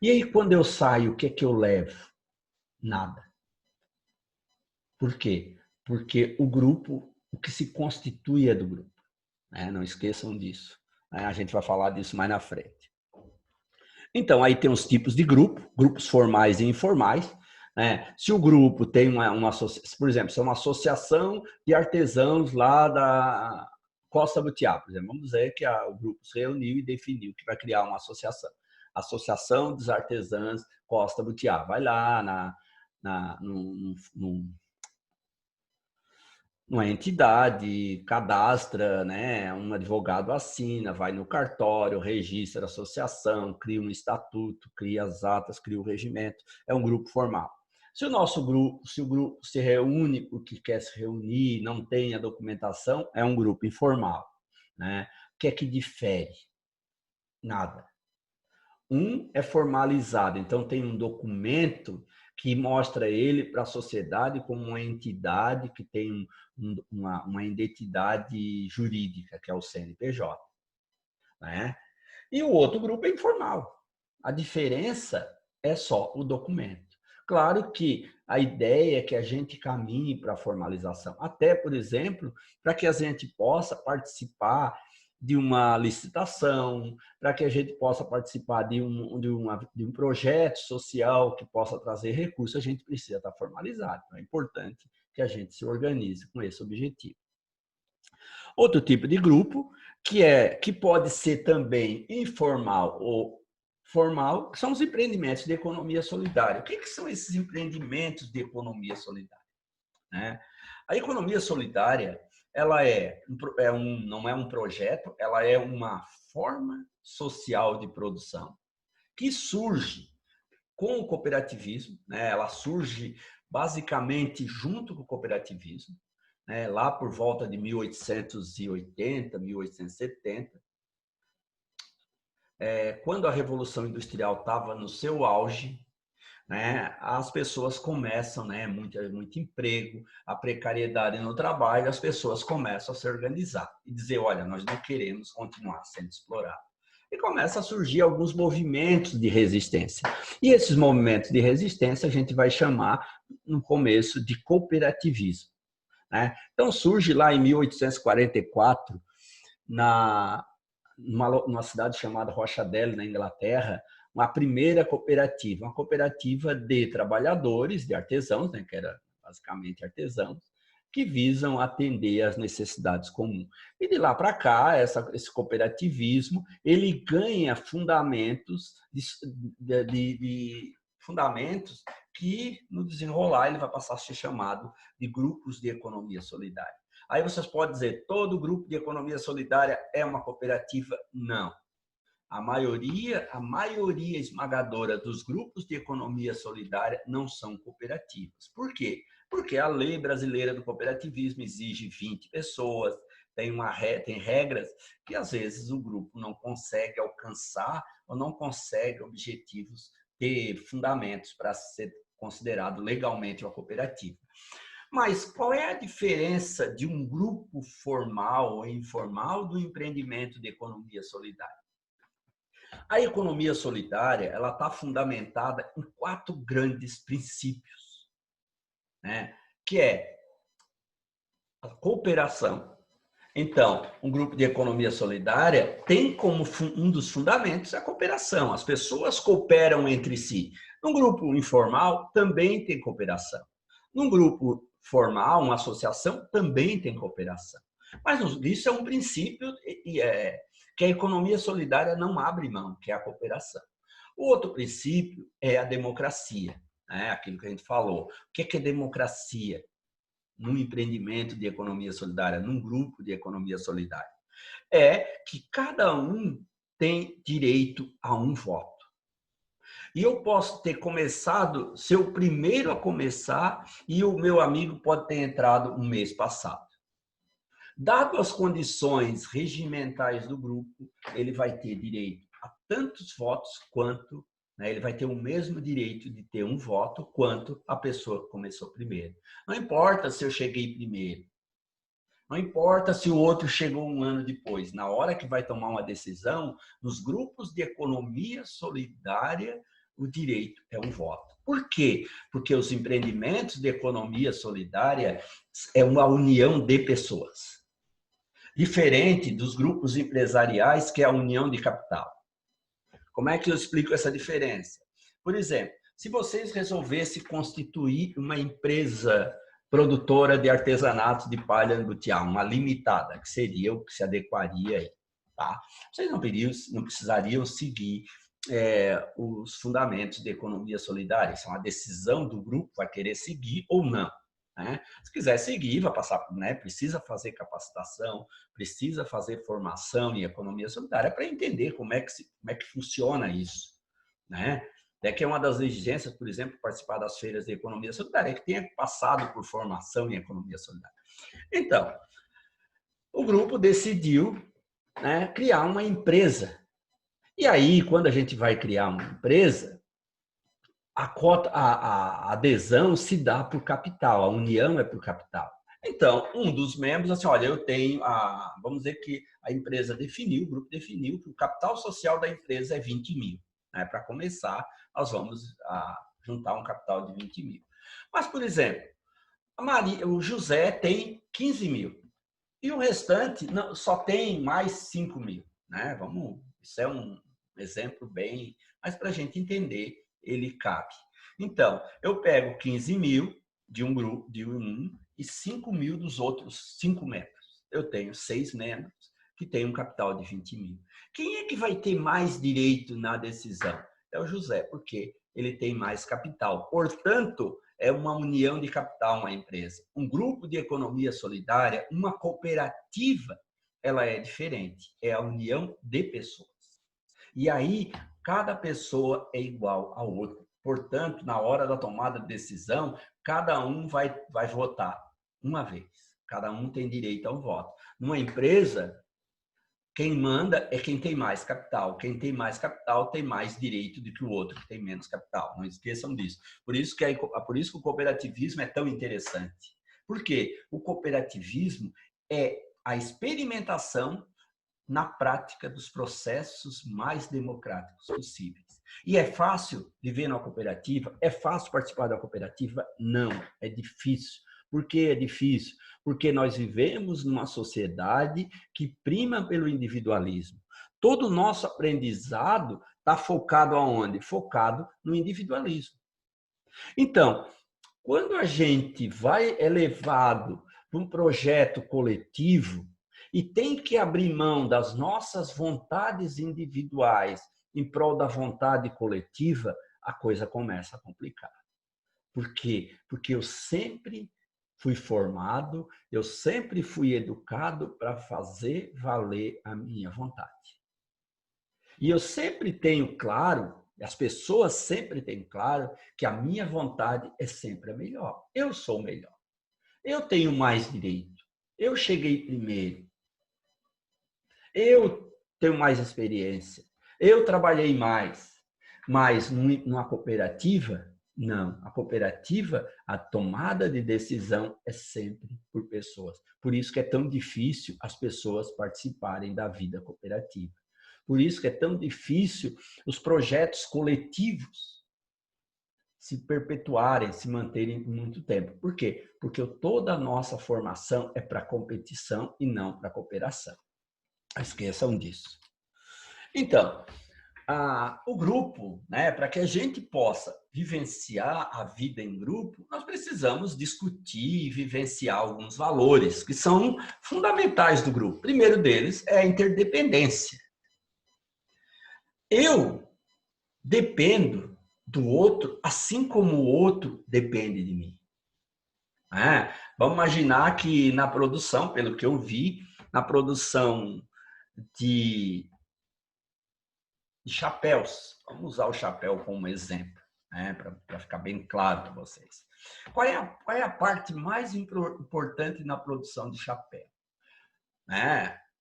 E aí, quando eu saio, o que é que eu levo? Nada. Por quê? Porque o grupo, o que se constitui é do grupo. Né? Não esqueçam disso. A gente vai falar disso mais na frente. Então, aí tem os tipos de grupo, grupos formais e informais. Né? Se o grupo tem uma associação, por exemplo, se é uma associação de artesãos lá da Costa Butiá, por exemplo, vamos dizer que o grupo se reuniu e definiu que vai criar uma associação. Associação dos Artesãos Costa Butiá. Vai lá numa entidade, cadastra, né? Um advogado assina, vai no cartório, registra a associação, cria um estatuto, cria as atas, cria o regimento. É um grupo formal. Se o grupo se reúne porque quer se reunir, não tem a documentação, é um grupo informal, né? O que é que difere? Nada. Um é formalizado, então tem um documento que mostra ele para a sociedade como uma entidade que tem uma identidade jurídica, que é o CNPJ. Né? E o outro grupo é informal. A diferença é só o documento. Claro que a ideia é que a gente caminhe para a formalização, até, por exemplo, para que a gente possa participar de uma licitação, para que a gente possa participar de um projeto social que possa trazer recursos, a gente precisa estar formalizado. Então, é importante que a gente se organize com esse objetivo. Outro tipo de grupo, que pode ser também informal ou formal, são os empreendimentos de economia solidária. O que são esses empreendimentos de economia solidária? Né? A economia solidária, ela não é um projeto, ela é uma forma social de produção que surge com o cooperativismo, né? Ela surge basicamente junto com o cooperativismo, né? Lá por volta de 1880, 1870, quando a Revolução Industrial estava no seu auge, né, as pessoas começam, né, muito emprego, a precariedade no trabalho, as pessoas começam a se organizar e dizer, olha, nós não queremos continuar sendo explorados. E começa a surgir alguns movimentos de resistência. E esses movimentos de resistência a gente vai chamar, no começo, de cooperativismo. Né? Então surge lá em 1844, numa cidade chamada Rochdale, na Inglaterra, uma primeira cooperativa, uma cooperativa de trabalhadores, de artesãos, né, que era basicamente artesãos, que visam atender às necessidades comuns. E de lá para cá, esse cooperativismo, ele ganha fundamentos fundamentos que, no desenrolar, ele vai passar a ser chamado de grupos de economia solidária. Aí vocês podem dizer, todo grupo de economia solidária é uma cooperativa? Não. A maioria esmagadora dos grupos de economia solidária não são cooperativas. Por quê? Porque a lei brasileira do cooperativismo exige 20 pessoas, tem regras que às vezes o grupo não consegue alcançar ou não consegue objetivos ter fundamentos para ser considerado legalmente uma cooperativa. Mas qual é a diferença de um grupo formal ou informal do empreendimento de economia solidária? A economia solidária ela está fundamentada em 4 grandes princípios, né? Que é a cooperação. Então, um grupo de economia solidária tem como um dos fundamentos a cooperação. As pessoas cooperam entre si. Num grupo informal, também tem cooperação. Num grupo formal, uma associação, também tem cooperação. Mas isso é um princípio que a economia solidária não abre mão, que é a cooperação. O outro princípio é a democracia, né? Aquilo que a gente falou. O que é democracia? Num empreendimento de economia solidária, num grupo de economia solidária, é que cada um tem direito a um voto. E eu posso ter começado, ser o primeiro a começar, e o meu amigo pode ter entrado um mês passado. Dado as condições regimentais do grupo, ele vai ter direito a tantos votos quanto, né, ele vai ter o mesmo direito de ter um voto quanto a pessoa que começou primeiro. Não importa se eu cheguei primeiro, não importa se o outro chegou um ano depois. Na hora que vai tomar uma decisão, nos grupos de economia solidária, o direito é um voto. Por quê? Porque os empreendimentos de economia solidária é uma união de pessoas. Diferente dos grupos empresariais, que é a união de capital. Como é que eu explico essa diferença? Por exemplo, se vocês resolvessem constituir uma empresa produtora de artesanato de palha e butiá, uma limitada, que seria o que se adequaria aí, tá? Vocês não precisariam seguir os fundamentos de economia solidária. Isso é uma decisão do grupo, vai querer seguir ou não. Né? Se quiser seguir, vai passar, né? Precisa fazer capacitação, precisa fazer formação em economia solidária para entender como é que funciona isso. Né? É que é uma das exigências, por exemplo, participar das feiras de economia solidária, que tenha passado por formação em economia solidária. Então, o grupo decidiu, né, criar uma empresa. E aí, quando a gente vai criar uma empresa, a adesão se dá por capital, a união é por capital. Então, um dos membros, assim, olha, eu tenho, vamos dizer que a empresa definiu, o grupo definiu que o capital social da empresa é 20 mil. Né? Para começar, nós vamos juntar um capital de 20 mil. Mas, por exemplo, o José tem 15 mil e o restante só tem mais 5 mil. Né? Isso é um exemplo bem, mas para a gente entender, ele cabe. Então, eu pego 15 mil de um grupo, e 5 mil dos outros 5 membros. Eu tenho 6 membros que têm um capital de 20 mil. Quem é que vai ter mais direito na decisão? É o José, porque ele tem mais capital. Portanto, é uma união de capital uma empresa. Um grupo de economia solidária, uma cooperativa, ela é diferente. É a união de pessoas. E aí, cada pessoa é igual a outra. Portanto, na hora da tomada de decisão, cada um vai votar uma vez. Cada um tem direito ao voto. Numa empresa, quem manda é quem tem mais capital. Quem tem mais capital tem mais direito do que o outro que tem menos capital. Não esqueçam disso. Por isso que o cooperativismo é tão interessante. Por quê? O cooperativismo é a experimentação na prática dos processos mais democráticos possíveis. E é fácil viver na cooperativa? É fácil participar da cooperativa? Não, é difícil. Por que é difícil? Porque nós vivemos numa sociedade que prima pelo individualismo. Todo o nosso aprendizado está focado aonde? Focado no individualismo. Então, quando a gente é levado para um projeto coletivo e tem que abrir mão das nossas vontades individuais em prol da vontade coletiva, a coisa começa a complicar. Por quê? Porque eu sempre fui formado, eu sempre fui educado para fazer valer a minha vontade. E eu sempre tenho claro, as pessoas sempre têm claro, que a minha vontade é sempre a melhor. Eu sou o melhor. Eu tenho mais direito. Eu cheguei primeiro. Eu tenho mais experiência. Eu trabalhei mais. Mas numa cooperativa, não. A cooperativa, a tomada de decisão é sempre por pessoas. Por isso que é tão difícil as pessoas participarem da vida cooperativa. Por isso que é tão difícil os projetos coletivos se perpetuarem, se manterem por muito tempo. Por quê? Porque toda a nossa formação é para competição e não para cooperação. Esqueçam disso. Então, o grupo, né, para que a gente possa vivenciar a vida em grupo, nós precisamos discutir e vivenciar alguns valores que são fundamentais do grupo. O primeiro deles é a interdependência. Eu dependo do outro, assim como o outro depende de mim. Vamos imaginar que na produção, pelo que eu vi, na produção de chapéus, vamos usar o chapéu como exemplo, né, para ficar bem claro para vocês. Qual é a parte mais importante na produção de chapéu?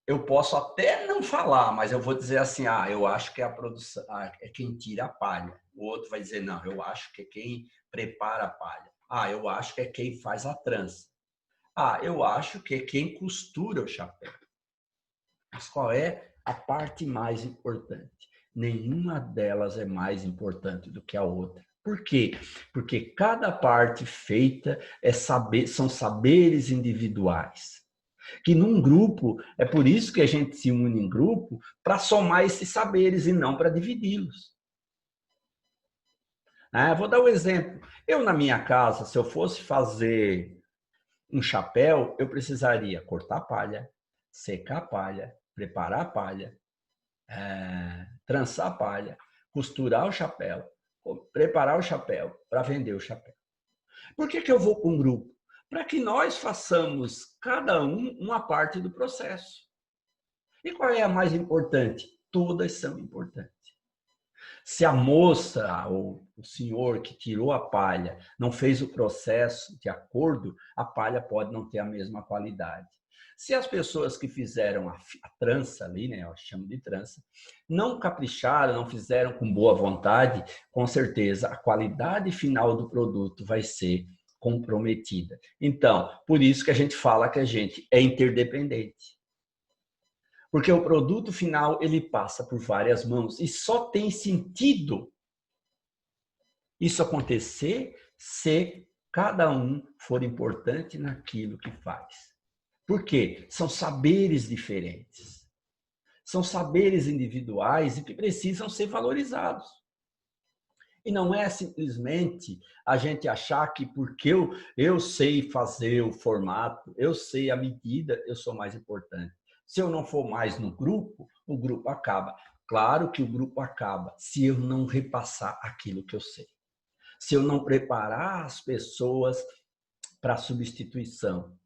Eu posso até não falar, mas eu vou dizer assim, eu acho que é a produção, é quem tira a palha. O outro vai dizer, não, eu acho que é quem prepara a palha. Eu acho que é quem faz a trança. Eu acho que é quem costura o chapéu. Mas qual é a parte mais importante? Nenhuma delas é mais importante do que a outra. Por quê? Porque cada parte feita são saberes individuais. Que num grupo, é por isso que a gente se une em grupo, para somar esses saberes e não para dividi-los. Vou dar um exemplo. Eu, na minha casa, se eu fosse fazer um chapéu, eu precisaria cortar a palha, secar a palha, preparar a palha, trançar a palha, costurar o chapéu, preparar o chapéu para vender o chapéu. Por que eu vou com um grupo? Para que nós façamos cada uma parte do processo. E qual é a mais importante? Todas são importantes. Se a moça ou o senhor que tirou a palha não fez o processo de acordo, a palha pode não ter a mesma qualidade. Se as pessoas que fizeram a trança ali, né, eu chamo de trança, não capricharam, não fizeram com boa vontade, com certeza a qualidade final do produto vai ser comprometida. Então, por isso que a gente fala que a gente é interdependente. Porque o produto final, ele passa por várias mãos e só tem sentido isso acontecer se cada um for importante naquilo que faz. Por quê? São saberes diferentes. São saberes individuais e que precisam ser valorizados. E não é simplesmente a gente achar que porque eu sei fazer o formato, eu sei a medida, eu sou mais importante. Se eu não for mais no grupo, o grupo acaba. Claro que o grupo acaba se eu não repassar aquilo que eu sei. Se eu não preparar as pessoas para a substituição.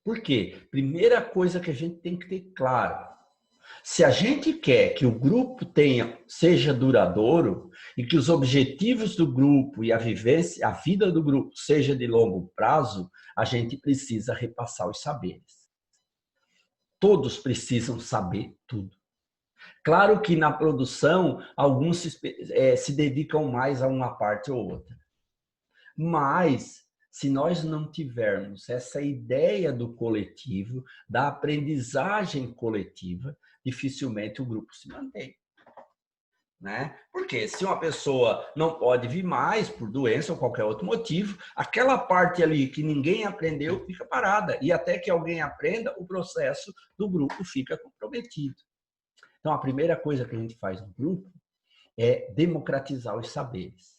Por quê? Primeira coisa que a gente tem que ter claro, se a gente quer que o grupo seja duradouro e que os objetivos do grupo e a vivência, a vida do grupo seja de longo prazo, a gente precisa repassar os saberes. Todos precisam saber tudo. Claro que na produção, alguns se dedicam mais a uma parte ou outra. Mas, se nós não tivermos essa ideia do coletivo, da aprendizagem coletiva, dificilmente o grupo se mantém. Né? Porque se uma pessoa não pode vir mais por doença ou qualquer outro motivo, aquela parte ali que ninguém aprendeu fica parada. E até que alguém aprenda, o processo do grupo fica comprometido. Então, a primeira coisa que a gente faz no grupo é democratizar os saberes.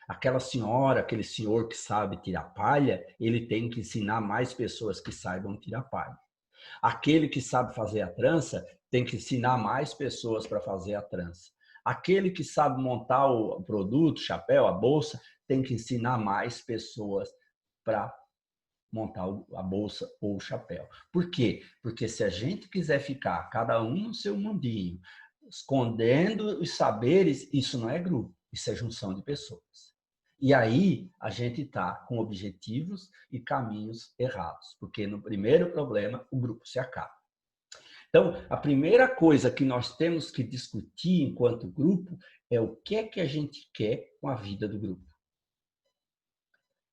Aquela senhora, aquele senhor que sabe tirar palha, ele tem que ensinar mais pessoas que saibam tirar palha. Aquele que sabe fazer a trança tem que ensinar mais pessoas para fazer a trança. Aquele que sabe montar o produto, o chapéu, a bolsa, tem que ensinar mais pessoas para montar a bolsa ou o chapéu. Por quê? Porque se a gente quiser ficar cada um no seu mundinho, escondendo os saberes, isso não é grupo, isso é junção de pessoas. E aí a gente está com objetivos e caminhos errados, porque no primeiro problema o grupo se acaba. Então, a primeira coisa que nós temos que discutir enquanto grupo é o que é que a gente quer com a vida do grupo.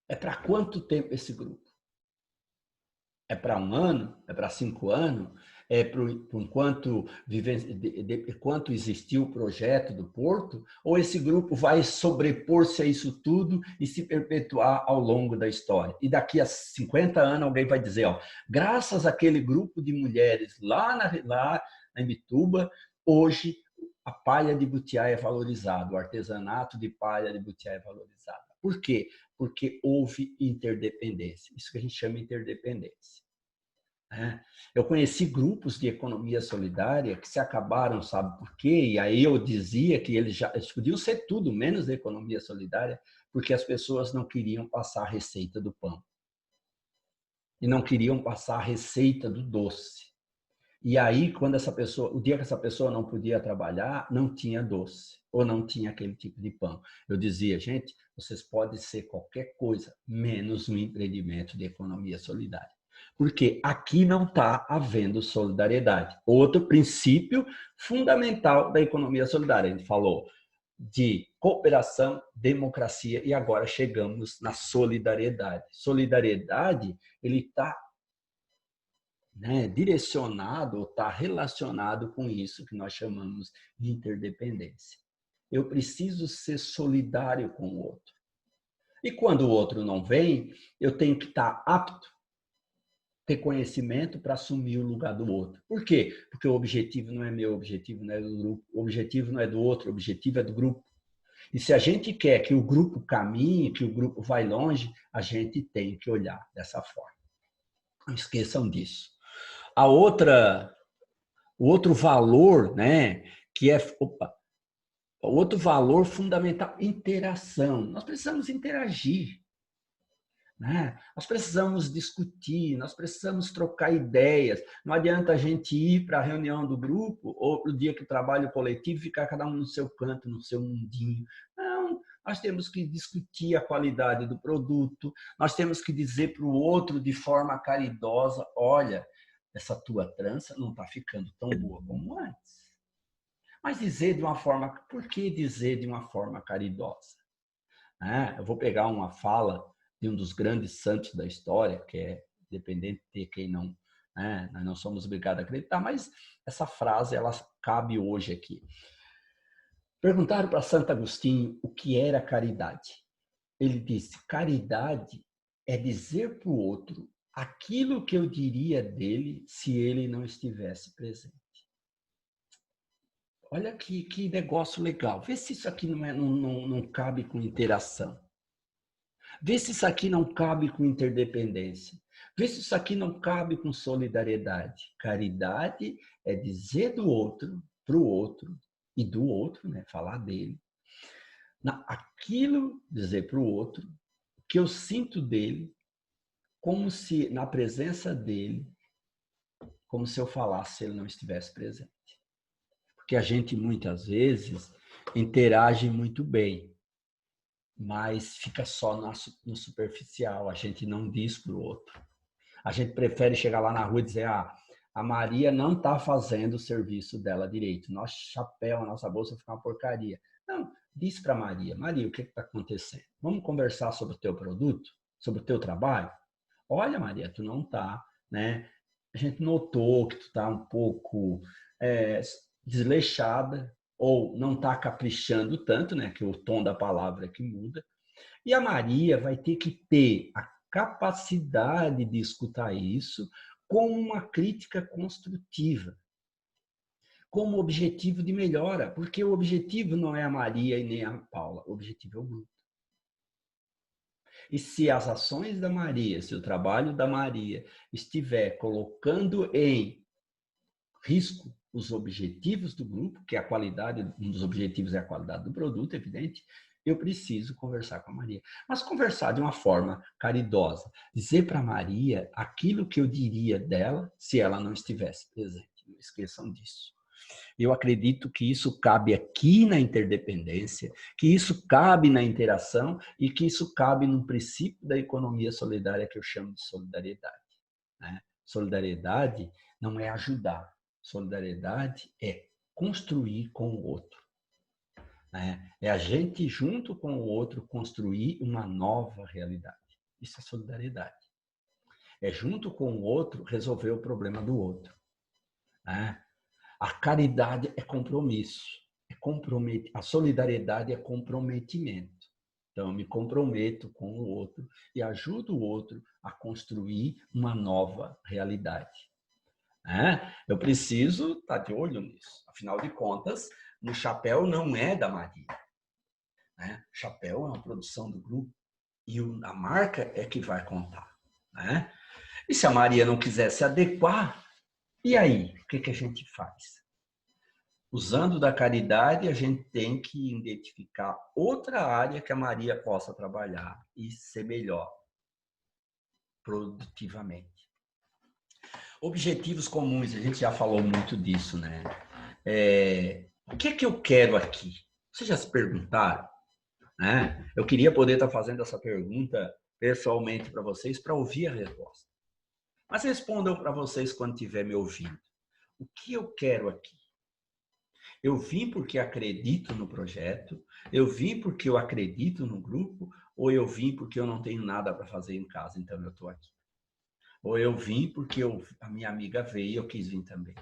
É para quanto tempo esse grupo? É para 1 ano? É para 5 anos? É por enquanto existiu o projeto do Porto? Ou esse grupo vai sobrepor-se a isso tudo e se perpetuar ao longo da história? E daqui a 50 anos alguém vai dizer, ó, graças àquele grupo de mulheres lá na Imbituba, hoje a palha de butiá é valorizado, o artesanato de palha de butiá é valorizado. Por quê? Porque houve interdependência. Isso que a gente chama de interdependência. Eu conheci grupos de economia solidária que se acabaram, sabe por quê? E aí eu dizia que eles podiam ser tudo menos de economia solidária, porque as pessoas não queriam passar a receita do pão. E não queriam passar a receita do doce. E aí, o dia que essa pessoa não podia trabalhar, não tinha doce, ou não tinha aquele tipo de pão. Eu dizia, gente, vocês podem ser qualquer coisa, menos um empreendimento de economia solidária. Porque aqui não está havendo solidariedade. Outro princípio fundamental da economia solidária. A gente falou de cooperação, democracia e agora chegamos na solidariedade. Solidariedade, ele está direcionado ou está relacionado com isso que nós chamamos de interdependência. Eu preciso ser solidário com o outro. E quando o outro não vem, eu tenho que estar apto, ter conhecimento para assumir o lugar do outro. Por quê? Porque o objetivo não é meu, o objetivo não é do grupo, o objetivo não é do outro, o objetivo é do grupo. E se a gente quer que o grupo caminhe, que o grupo vai longe, a gente tem que olhar dessa forma. Não esqueçam disso. O outro valor, que é outro valor fundamental, interação. Nós precisamos interagir, Nós precisamos discutir, nós precisamos trocar ideias. Não adianta a gente ir para a reunião do grupo ou para o dia que trabalho coletivo e ficar cada um no seu canto, no seu mundinho. Não, nós temos que discutir a qualidade do produto, nós temos que dizer para o outro de forma caridosa, olha, essa tua trança não está ficando tão boa como antes. Mas dizer de uma forma, por que dizer de uma forma caridosa? Eu vou pegar uma fala de um dos grandes santos da história, que é dependente de quem não, nós não somos obrigados a acreditar, mas essa frase ela cabe hoje aqui. Perguntaram para Santo Agostinho o que era caridade. Ele disse: caridade é dizer para o outro aquilo que eu diria dele se ele não estivesse presente. olha que negócio legal. Vê se isso aqui não cabe com interação. Vê se isso aqui não cabe com interdependência. Vê se isso aqui não cabe com solidariedade. Caridade é dizer do outro, para o outro, e do outro, né? Falar dele. Aquilo, dizer para o outro, que eu sinto dele, como se na presença dele, como se eu falasse se ele não estivesse presente. Porque a gente muitas vezes interage muito bem, mas fica só no superficial, a gente não diz para o outro. A gente prefere chegar lá na rua e dizer, a Maria não está fazendo o serviço dela direito, nosso chapéu, a nossa bolsa fica uma porcaria. Não, diz para Maria, Maria, o que está acontecendo? Vamos conversar sobre o teu produto? Sobre o teu trabalho? Olha, Maria, tu não está, né? A gente notou que tu está um pouco desleixada ou não está caprichando tanto, né? Que o tom da palavra que muda. E a Maria vai ter que ter a capacidade de escutar isso como uma crítica construtiva, como objetivo de melhora, porque o objetivo não é a Maria e nem a Paula, o objetivo é o grupo. E se as ações da Maria, se o trabalho da Maria estiver colocando em risco os objetivos do grupo, que é a qualidade, um dos objetivos é a qualidade do produto, evidente, eu preciso conversar com a Maria. Mas conversar de uma forma caridosa, dizer para a Maria aquilo que eu diria dela se ela não estivesse presente. Não esqueçam disso. Eu acredito que isso cabe aqui na interdependência, que isso cabe na interação e que isso cabe num princípio da economia solidária que eu chamo de solidariedade. Né? Solidariedade não é ajudar. Solidariedade é construir com o outro. Né? É a gente, junto com o outro, construir uma nova realidade. Isso é solidariedade. É junto com o outro resolver o problema do outro. Né? A caridade é compromisso. A solidariedade é comprometimento. Então, eu me comprometo com o outro e ajudo o outro a construir uma nova realidade. Eu preciso estar de olho nisso. Afinal de contas, o chapéu não é da Maria. O chapéu é uma produção do grupo e a marca é que vai contar. E se a Maria não quiser se adequar, e aí? O que a gente faz? Usando da caridade, a gente tem que identificar outra área que a Maria possa trabalhar e ser melhor produtivamente. Objetivos comuns, a gente já falou muito disso, né? O que é que eu quero aqui? Vocês já se perguntaram? Eu queria poder estar fazendo essa pergunta pessoalmente para vocês, para ouvir a resposta. Mas respondam para vocês quando estiver me ouvindo. O que eu quero aqui? Eu vim porque acredito no projeto? Eu vim porque eu acredito no grupo? Ou eu vim porque eu não tenho nada para fazer em casa, então eu estou aqui? Ou eu vim porque a minha amiga veio e eu quis vir também?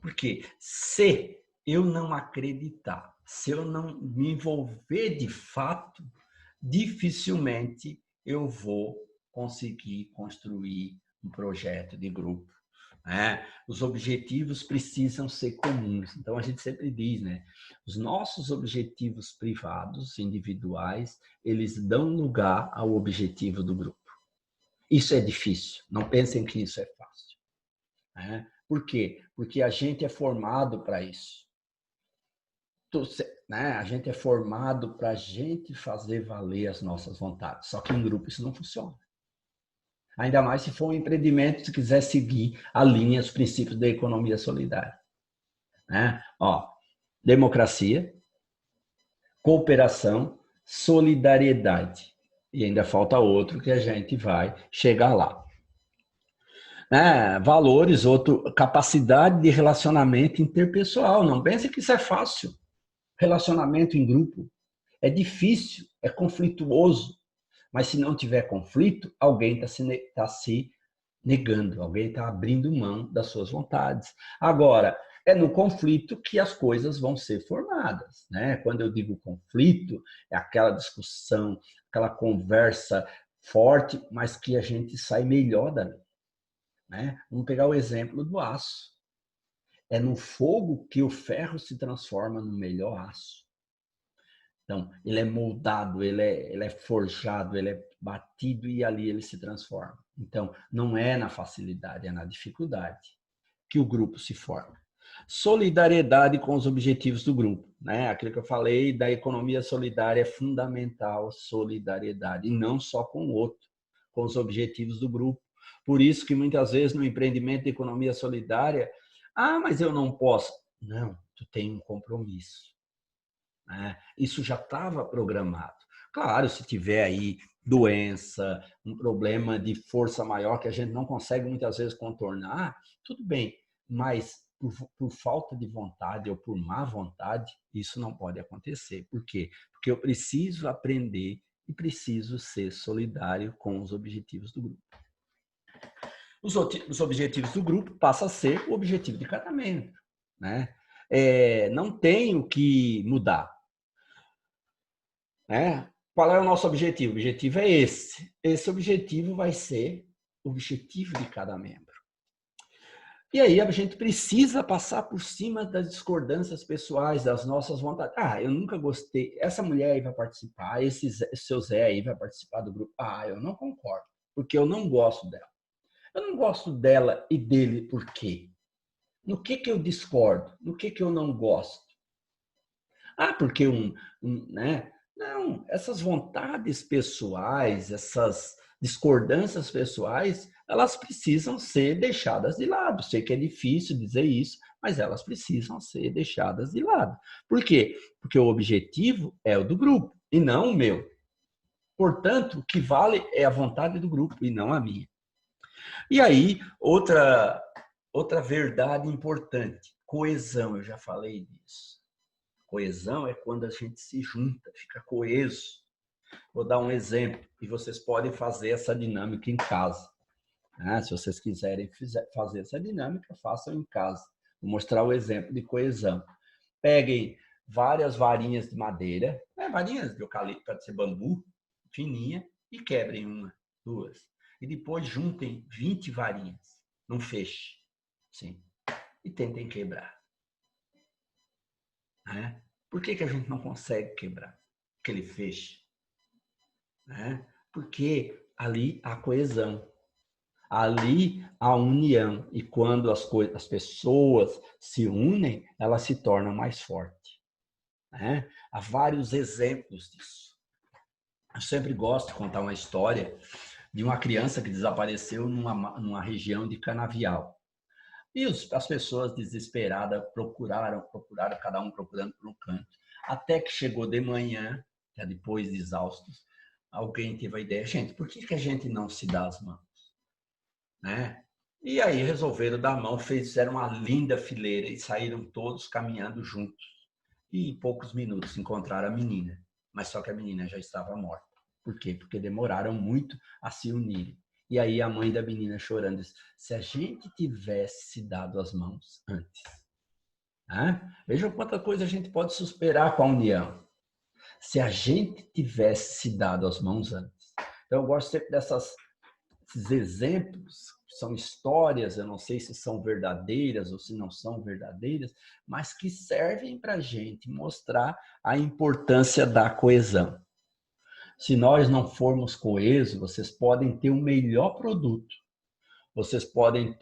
Porque se eu não acreditar, se eu não me envolver de fato, dificilmente eu vou conseguir construir um projeto de grupo. Os objetivos precisam ser comuns. Então, a gente sempre diz, os nossos objetivos privados, individuais, eles dão lugar ao objetivo do grupo. Isso é difícil. Não pensem que isso é fácil. Por quê? Porque a gente é formado para isso. A gente é formado para a gente fazer valer as nossas vontades. Só que em grupo isso não funciona. Ainda mais se for um empreendimento que quiser seguir a linha, os princípios da economia solidária. Democracia, cooperação, solidariedade. E ainda falta outro que a gente vai chegar lá. Valores, capacidade de relacionamento interpessoal. Não pense que isso é fácil. Relacionamento em grupo é difícil, é conflituoso. Mas se não tiver conflito, alguém está se negando, alguém está abrindo mão das suas vontades. Agora, é no conflito que as coisas vão ser formadas. Quando eu digo conflito, é aquela discussão, aquela conversa forte, mas que a gente sai melhor dali. Vamos pegar o exemplo do aço. É no fogo que o ferro se transforma no melhor aço. Então, ele é moldado, ele é forjado, ele é batido e ali ele se transforma. Então, não é na facilidade, é na dificuldade que o grupo se forma. Solidariedade com os objetivos do grupo, né? Aquilo que eu falei da economia solidária é fundamental, solidariedade, e não só com o outro, com os objetivos do grupo. Por isso que muitas vezes no empreendimento de economia solidária, mas eu não posso. Não, tu tem um compromisso. Né? Isso já estava programado. Claro, se tiver aí doença, um problema de força maior que a gente não consegue muitas vezes contornar, tudo bem, mas por falta de vontade ou por má vontade, isso não pode acontecer. Por quê? Porque eu preciso aprender e preciso ser solidário com os objetivos do grupo. Os objetivos do grupo passam a ser o objetivo de cada membro. Né? Não tem o que mudar. Né? Qual é o nosso objetivo? O objetivo é esse. Esse objetivo vai ser o objetivo de cada membro. E aí a gente precisa passar por cima das discordâncias pessoais, das nossas vontades. Eu nunca gostei. Essa mulher aí vai participar, esse seu Zé aí vai participar do grupo. Eu não concordo, porque eu não gosto dela. Eu não gosto dela e dele por quê? No que eu discordo? No que eu não gosto? Porque né? Não, essas vontades pessoais, essas discordâncias pessoais, elas precisam ser deixadas de lado. Sei que é difícil dizer isso, mas elas precisam ser deixadas de lado. Por quê? Porque o objetivo é o do grupo e não o meu. Portanto, o que vale é a vontade do grupo e não a minha. E aí, outra verdade importante, coesão, eu já falei disso. Coesão é quando a gente se junta, fica coeso. Vou dar um exemplo e vocês podem fazer essa dinâmica em casa. Se vocês quiserem fazer essa dinâmica, façam em casa. Vou mostrar o exemplo de coesão. Peguem várias varinhas de madeira, varinhas de eucalipto, pode ser bambu, fininha, e quebrem uma, duas. E depois juntem 20 varinhas num feixe. Sim. E tentem quebrar. Por que a gente não consegue quebrar aquele feixe? Porque ali há coesão, ali há união. E quando as pessoas se unem, elas se tornam mais fortes. Há vários exemplos disso. Eu sempre gosto de contar uma história de uma criança que desapareceu numa região de canavial. E as pessoas desesperadas procuraram, cada um procurando por um canto. Até que chegou de manhã, depois de exaustos, alguém teve a ideia, gente, por que a gente não se dá as mãos? E aí resolveram dar a mão, fizeram uma linda fileira e saíram todos caminhando juntos. E em poucos minutos encontraram a menina, mas só que a menina já estava morta. Por quê? Porque demoraram muito a se unirem. E aí a mãe da menina chorando disse, se a gente tivesse se dado as mãos antes. Vejam quanta coisa a gente pode superar com a união. Se a gente tivesse se dado as mãos antes. Então eu gosto sempre desses exemplos, são histórias, eu não sei se são verdadeiras ou se não são verdadeiras, mas que servem para a gente mostrar a importância da coesão. Se nós não formos coesos, vocês podem ter o melhor produto. Vocês podem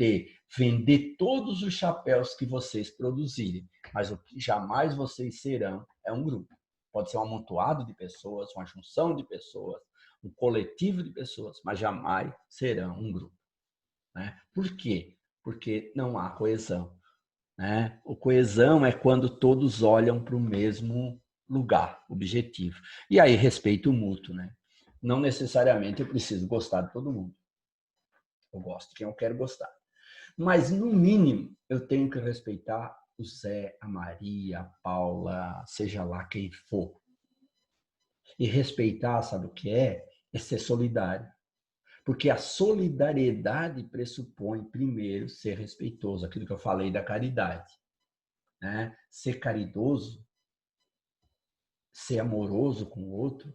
vender todos os chapéus que vocês produzirem, mas o que jamais vocês serão é um grupo. Pode ser um amontoado de pessoas, uma junção de pessoas, um coletivo de pessoas, mas jamais serão um grupo. Por quê? Porque não há coesão. O coesão é quando todos olham para o mesmo lugar, objetivo. E aí, respeito mútuo. Não necessariamente eu preciso gostar de todo mundo. Eu gosto de quem eu quero gostar. Mas, no mínimo, eu tenho que respeitar o Zé, a Maria, a Paula, seja lá quem for. E respeitar, sabe o que é? É ser solidário. Porque a solidariedade pressupõe, primeiro, ser respeitoso, aquilo que eu falei da caridade. Ser caridoso, ser amoroso com o outro,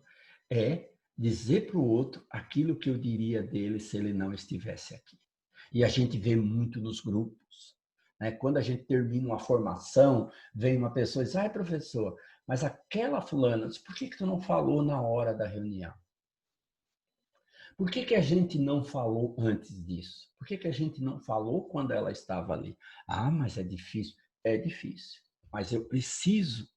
é dizer para o outro aquilo que eu diria dele se ele não estivesse aqui. E a gente vê muito nos grupos. né? Quando a gente termina uma formação, vem uma pessoa e diz, ai, professor, mas aquela fulana, por que tu não falou na hora da reunião? Por que a gente não falou antes disso? Por que a gente não falou quando ela estava ali? Ah, mas é difícil. É difícil, mas eu preciso.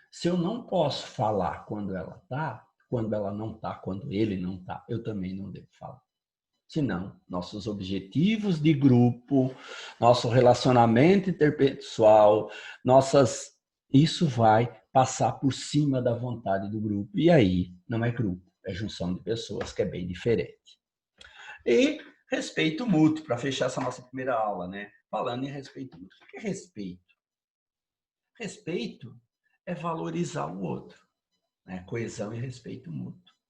Se eu não posso falar quando ela está, quando ela não está, quando ele não está, eu também não devo falar. Senão, nossos objetivos de grupo, nosso relacionamento interpessoal, isso vai passar por cima da vontade do grupo. E aí, não é grupo, é junção de pessoas, que é bem diferente. E respeito mútuo, para fechar essa nossa primeira aula, né? Falando em respeito mútuo. O que é respeito? Respeito é valorizar o outro, né? Coesão e respeito mútuo.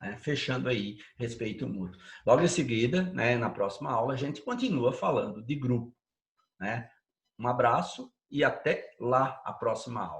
Né? Fechando aí, respeito mútuo. Logo em seguida, né, na próxima aula, a gente continua falando de grupo. Né? Um abraço e até lá a próxima aula.